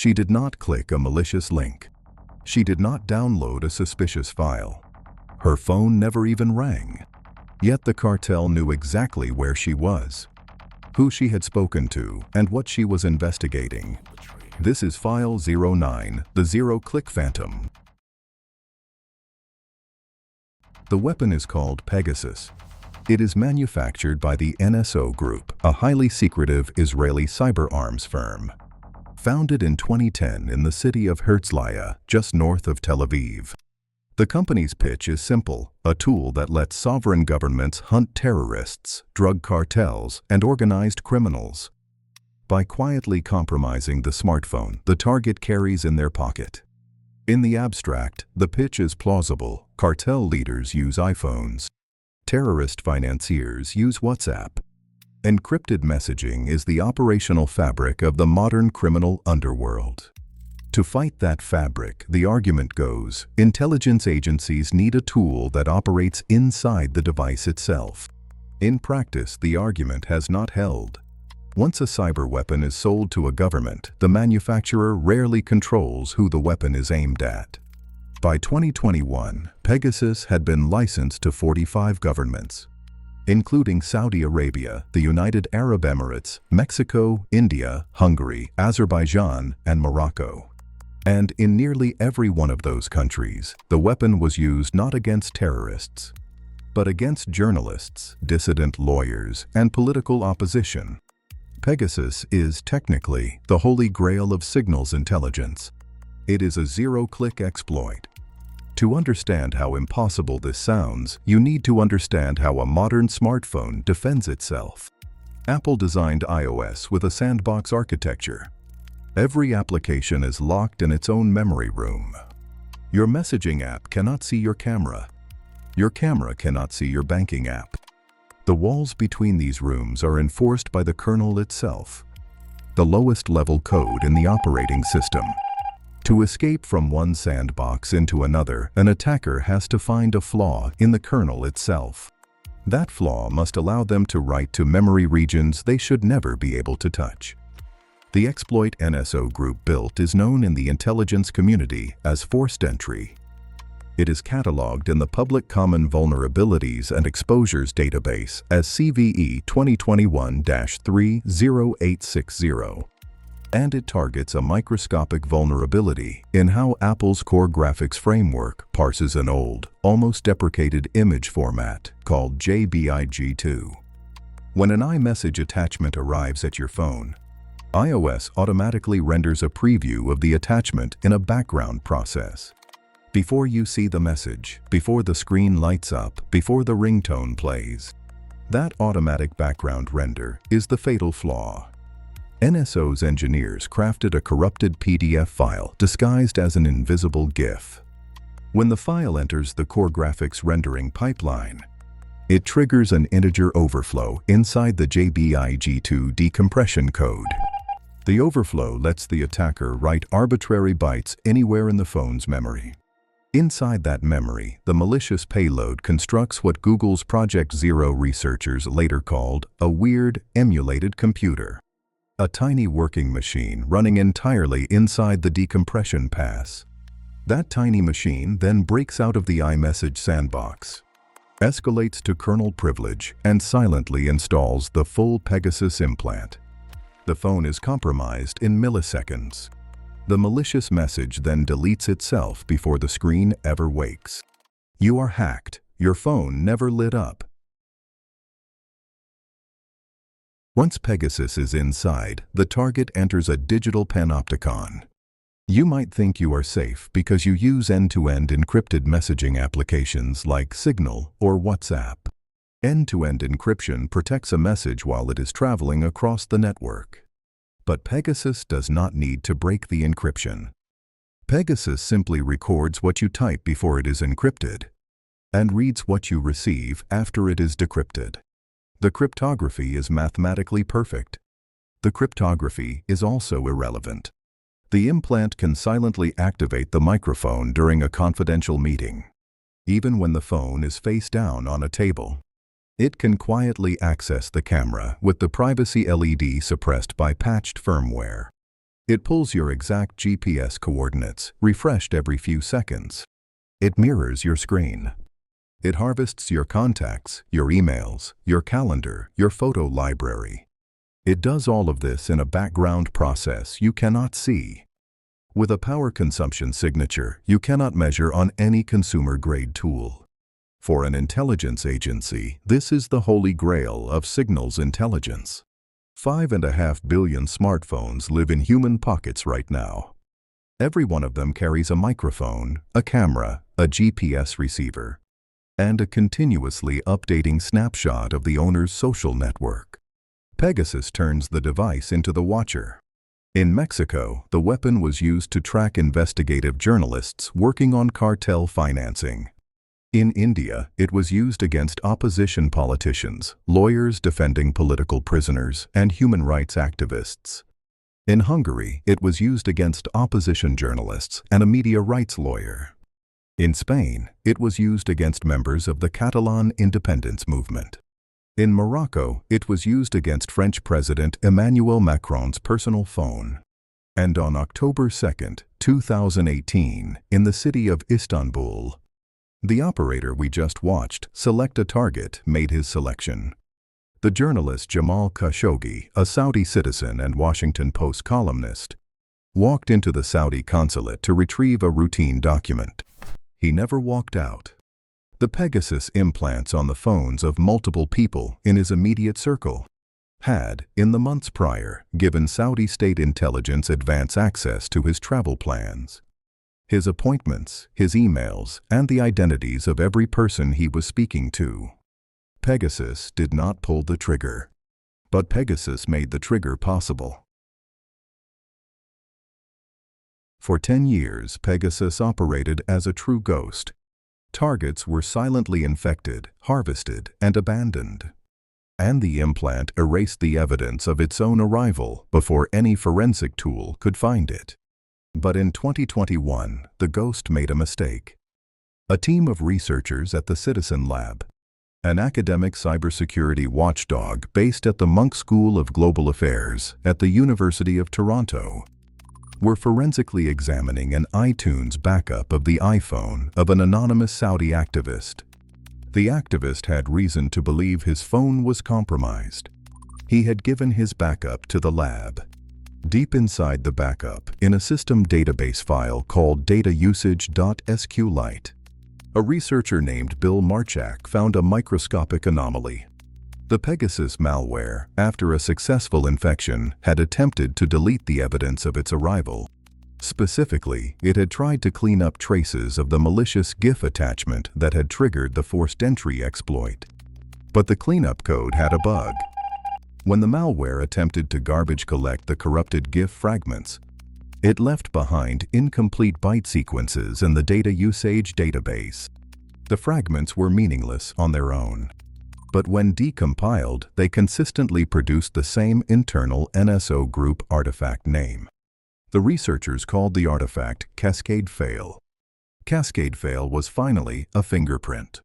She did not click a malicious link. She did not download a suspicious file. Her phone never even rang. Yet the cartel knew exactly where she was, who she had spoken to, and what she was investigating. This is File 09, the Zero-Click Phantom. The weapon is called Pegasus. It is manufactured by the NSO Group, a highly secretive Israeli cyber arms firm. Founded in 2010 in the city of Herzliya, just north of Tel Aviv. The company's pitch is simple, a tool that lets sovereign governments hunt terrorists, drug cartels, and organized criminals by quietly compromising the smartphone the target carries in their pocket. In the abstract, the pitch is plausible. Cartel leaders use iPhones. Terrorist financiers use WhatsApp. Encrypted messaging is the operational fabric of the modern criminal underworld. To fight that fabric, the argument goes, intelligence agencies need a tool that operates inside the device itself. In practice, the argument has not held. Once a cyber weapon is sold to a government, the manufacturer rarely controls who the weapon is aimed at. By 2021, Pegasus had been licensed to 45 governments, including Saudi Arabia, the United Arab Emirates, Mexico, India, Hungary, Azerbaijan, and Morocco. And in nearly every one of those countries, the weapon was used not against terrorists, but against journalists, dissident lawyers, and political opposition. Pegasus is, technically, the holy grail of signals intelligence. It is a zero-click exploit. To understand how impossible this sounds, you need to understand how a modern smartphone defends itself. Apple designed iOS with a sandbox architecture. Every application is locked in its own memory room. Your messaging app cannot see your camera. Your camera cannot see your banking app. The walls between these rooms are enforced by the kernel itself, the lowest level code in the operating system. To escape from one sandbox into another, an attacker has to find a flaw in the kernel itself. That flaw must allow them to write to memory regions they should never be able to touch. The exploit NSO Group built is known in the intelligence community as forced entry. It is cataloged in the Public Common Vulnerabilities and Exposures database as CVE 2021-30860. And it targets a microscopic vulnerability in how Apple's core graphics framework parses an old, almost deprecated image format called JPEG-2. When an iMessage attachment arrives at your phone, iOS automatically renders a preview of the attachment in a background process. Before you see the message, before the screen lights up, before the ringtone plays. That automatic background render is the fatal flaw. NSO's engineers crafted a corrupted PDF file disguised as an invisible GIF. When the file enters the core graphics rendering pipeline, it triggers an integer overflow inside the JPEG-2 decompression code. The overflow lets the attacker write arbitrary bytes anywhere in the phone's memory. Inside that memory, the malicious payload constructs what Google's Project Zero researchers later called a weird, emulated computer. A tiny working machine running entirely inside the decompression pass. That tiny machine then breaks out of the iMessage sandbox, escalates to kernel privilege, and silently installs the full Pegasus implant. The phone is compromised in milliseconds. The malicious message then deletes itself before the screen ever wakes. You are hacked. Your phone never lit up. Once Pegasus is inside, the target enters a digital panopticon. You might think you are safe because you use end-to-end encrypted messaging applications like Signal or WhatsApp. End-to-end encryption protects a message while it is traveling across the network. But Pegasus does not need to break the encryption. Pegasus simply records what you type before it is encrypted, and reads what you receive after it is decrypted. The cryptography is mathematically perfect. The cryptography is also irrelevant. The implant can silently activate the microphone during a confidential meeting, even when the phone is face down on a table. It can quietly access the camera with the privacy LED suppressed by patched firmware. It pulls your exact GPS coordinates, refreshed every few seconds. It mirrors your screen. It harvests your contacts, your emails, your calendar, your photo library. It does all of this in a background process you cannot see. With a power consumption signature you cannot measure on any consumer-grade tool. For an intelligence agency, this is the holy grail of signals intelligence. 5.5 billion smartphones live in human pockets right now. Every one of them carries a microphone, a camera, a GPS receiver, and a continuously updating snapshot of the owner's social network. Pegasus turns the device into the watcher. In Mexico, the weapon was used to track investigative journalists working on cartel financing. In India, it was used against opposition politicians, lawyers defending political prisoners, and human rights activists. In Hungary, it was used against opposition journalists and a media rights lawyer. In Spain, it was used against members of the Catalan independence movement. In Morocco, it was used against French President Emmanuel Macron's personal phone. And on October 2, 2018, in the city of Istanbul, the operator we just watched select a target made his selection. The journalist Jamal Khashoggi, a Saudi citizen and Washington Post columnist, walked into the Saudi consulate to retrieve a routine document. He never walked out. The Pegasus implants on the phones of multiple people in his immediate circle had, in the months prior, given Saudi state intelligence advance access to his travel plans, his appointments, his emails, and the identities of every person he was speaking to. Pegasus did not pull the trigger, but Pegasus made the trigger possible. For 10 years, Pegasus operated as a true ghost. Targets were silently infected, harvested, and abandoned. And the implant erased the evidence of its own arrival before any forensic tool could find it. But in 2021, the ghost made a mistake. A team of researchers at the Citizen Lab, an academic cybersecurity watchdog based at the Munk School of Global Affairs at the University of Toronto, were forensically examining an iTunes backup of the iPhone of an anonymous Saudi activist. The activist had reason to believe his phone was compromised. He had given his backup to the lab. Deep inside the backup, in a system database file called datausage.sqlite, a researcher named Bill Marchak found a microscopic anomaly. The Pegasus malware, after a successful infection, had attempted to delete the evidence of its arrival. Specifically, it had tried to clean up traces of the malicious GIF attachment that had triggered the forced entry exploit. But the cleanup code had a bug. When the malware attempted to garbage collect the corrupted GIF fragments, it left behind incomplete byte sequences in the data usage database. The fragments were meaningless on their own. But when decompiled, they consistently produced the same internal NSO Group artifact name. The researchers called the artifact Cascade Fail. Cascade Fail was finally a fingerprint,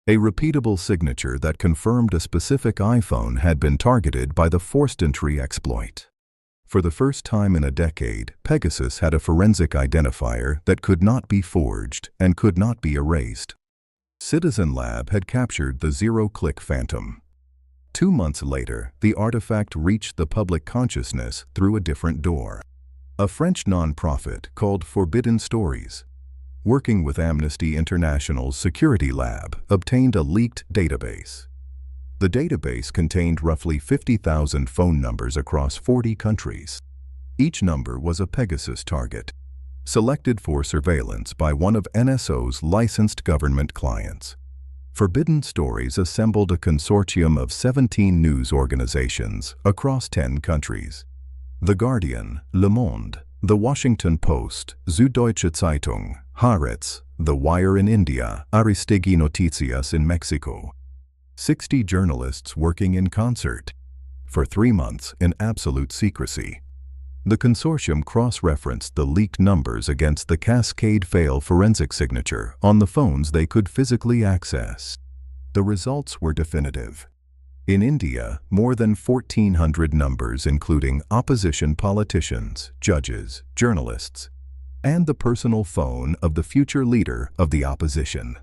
a repeatable signature that confirmed a specific iPhone had been targeted by the forced entry exploit. For the first time in a decade, Pegasus had a forensic identifier that could not be forged and could not be erased. Citizen Lab had captured the zero-click phantom. 2 months later, the artifact reached the public consciousness through a different door. A French non-profit called Forbidden Stories, working with Amnesty International's security lab, obtained a leaked database. The database contained roughly 50,000 phone numbers across 40 countries. Each number was a Pegasus target, selected for surveillance by one of NSO's licensed government clients. Forbidden Stories assembled a consortium of 17 news organizations across 10 countries. The Guardian, Le Monde, The Washington Post, Süddeutsche Zeitung, Haaretz, The Wire in India, Aristegui Noticias in Mexico. 60 journalists working in concert. For 3 months in absolute secrecy. The consortium cross-referenced the leaked numbers against the Cascade Fail forensic signature on the phones they could physically access. The results were definitive. In India, more than 1,400 numbers including opposition politicians, judges, journalists, and the personal phone of the future leader of the opposition.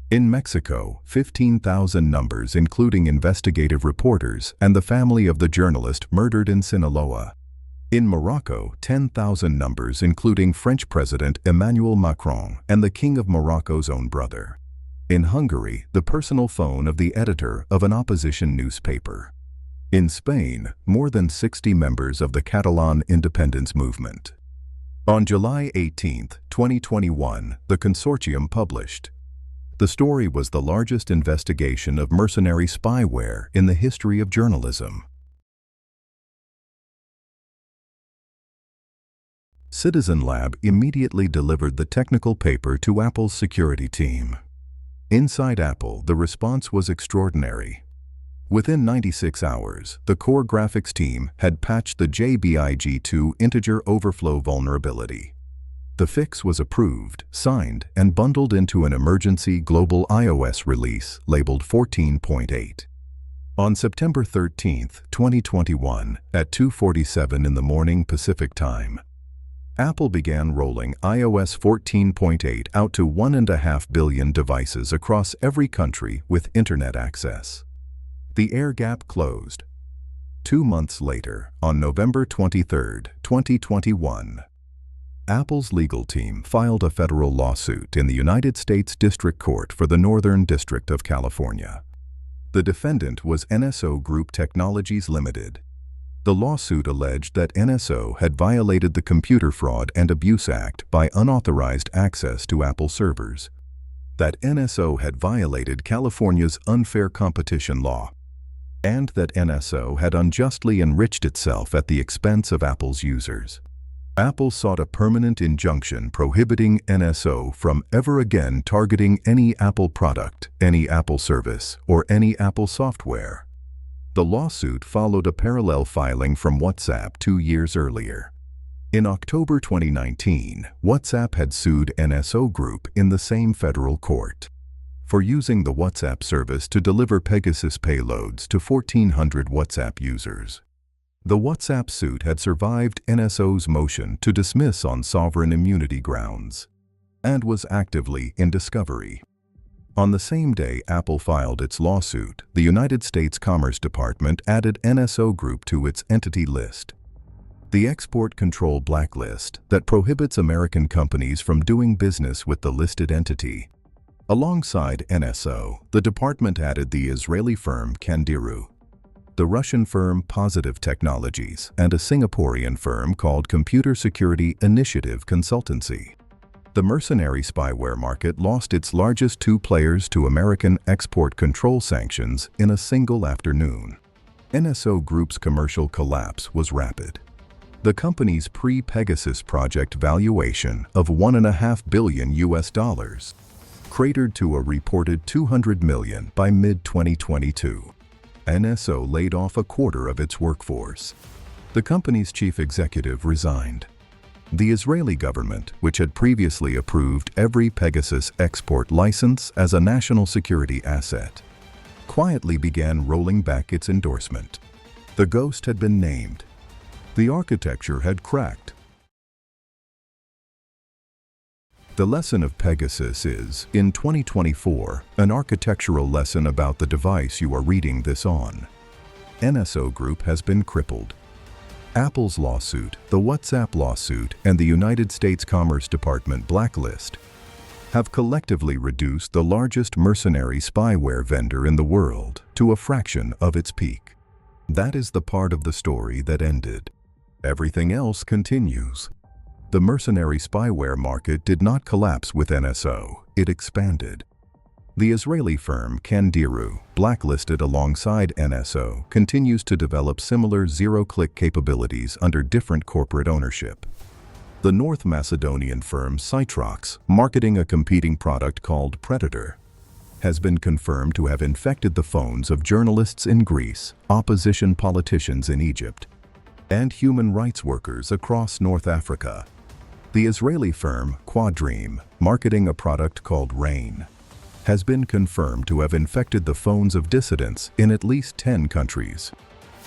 In Mexico, 15,000 numbers including investigative reporters and the family of the journalist murdered in Sinaloa. In Morocco, 10,000 numbers including French President Emmanuel Macron and the King of Morocco's own brother. In Hungary, the personal phone of the editor of an opposition newspaper. In Spain, more than 60 members of the Catalan independence movement. On July 18, 2021, the consortium published. The story was the largest investigation of mercenary spyware in the history of journalism. Citizen Lab immediately delivered the technical paper to Apple's security team. Inside Apple, the response was extraordinary. Within 96 hours, the core graphics team had patched the JBIG2 integer overflow vulnerability. The fix was approved, signed, and bundled into an emergency global iOS release labeled 14.8. On September 13, 2021, at 2:47 in the morning Pacific Time, Apple began rolling iOS 14.8 out to 1.5 billion devices across every country with internet access. The air gap closed. 2 months later, on November 23, 2021, Apple's legal team filed a federal lawsuit in the United States District Court for the Northern District of California. The defendant was NSO Group Technologies Limited. The lawsuit alleged that NSO had violated the Computer Fraud and Abuse Act by unauthorized access to Apple servers, that NSO had violated California's unfair competition law, and that NSO had unjustly enriched itself at the expense of Apple's users. Apple sought a permanent injunction prohibiting NSO from ever again targeting any Apple product, any Apple service, or any Apple software. The lawsuit followed a parallel filing from WhatsApp 2 years earlier. In October 2019, WhatsApp had sued NSO Group in the same federal court for using the WhatsApp service to deliver Pegasus payloads to 1,400 WhatsApp users. The WhatsApp suit had survived NSO's motion to dismiss on sovereign immunity grounds and was actively in discovery. On the same day Apple filed its lawsuit, the United States Commerce Department added NSO Group to its entity list, the export control blacklist that prohibits American companies from doing business with the listed entity. Alongside NSO, the department added the Israeli firm Candiru, the Russian firm Positive Technologies, and a Singaporean firm called Computer Security Initiative Consultancy. The mercenary spyware market lost its largest 2 players to American export control sanctions in a single afternoon. NSO Group's commercial collapse was rapid. The company's pre-Pegasus project valuation of $1.5 billion cratered to a reported $200 million by mid-2022. NSO laid off a quarter of its workforce. The company's chief executive resigned. The Israeli government, which had previously approved every Pegasus export license as a national security asset, quietly began rolling back its endorsement. The ghost had been named. The architecture had cracked. The lesson of Pegasus is, in 2024, an architectural lesson about the device you are reading this on. NSO Group has been crippled. Apple's lawsuit, the WhatsApp lawsuit, and the United States Commerce Department blacklist have collectively reduced the largest mercenary spyware vendor in the world to a fraction of its peak. That is the part of the story that ended. Everything else continues. The mercenary spyware market did not collapse with NSO, it expanded. The Israeli firm Candiru, blacklisted alongside NSO, continues to develop similar zero-click capabilities under different corporate ownership. The North Macedonian firm Citrox, marketing a competing product called Predator, has been confirmed to have infected the phones of journalists in Greece, opposition politicians in Egypt, and human rights workers across North Africa. The Israeli firm Quadream, marketing a product called Rain, has been confirmed to have infected the phones of dissidents in at least 10 countries.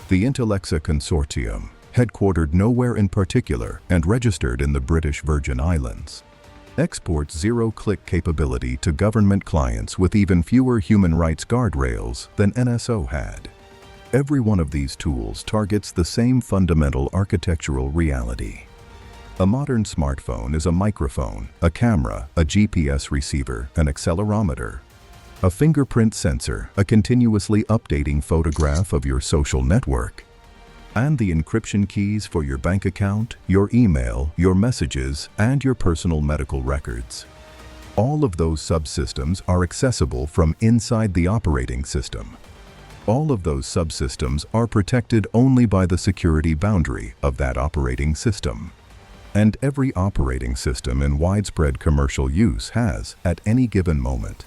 The Intellexa Consortium, headquartered nowhere in particular and registered in the British Virgin Islands, exports zero-click capability to government clients with even fewer human rights guardrails than NSO had. Every one of these tools targets the same fundamental architectural reality. A modern smartphone is a microphone, a camera, a GPS receiver, an accelerometer, a fingerprint sensor, a continuously updating photograph of your social network, and the encryption keys for your bank account, your email, your messages, and your personal medical records. All of those subsystems are accessible from inside the operating system. All of those subsystems are protected only by the security boundary of that operating system. And every operating system in widespread commercial use has, at any given moment,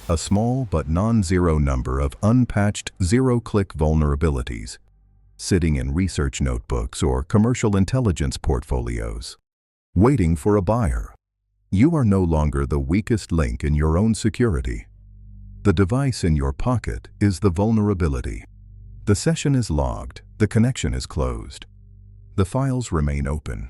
a small but non-zero number of unpatched zero-click vulnerabilities sitting in research notebooks or commercial intelligence portfolios, waiting for a buyer. You are no longer the weakest link in your own security. The device in your pocket is the vulnerability. The session is logged, the connection is closed. The files remain open,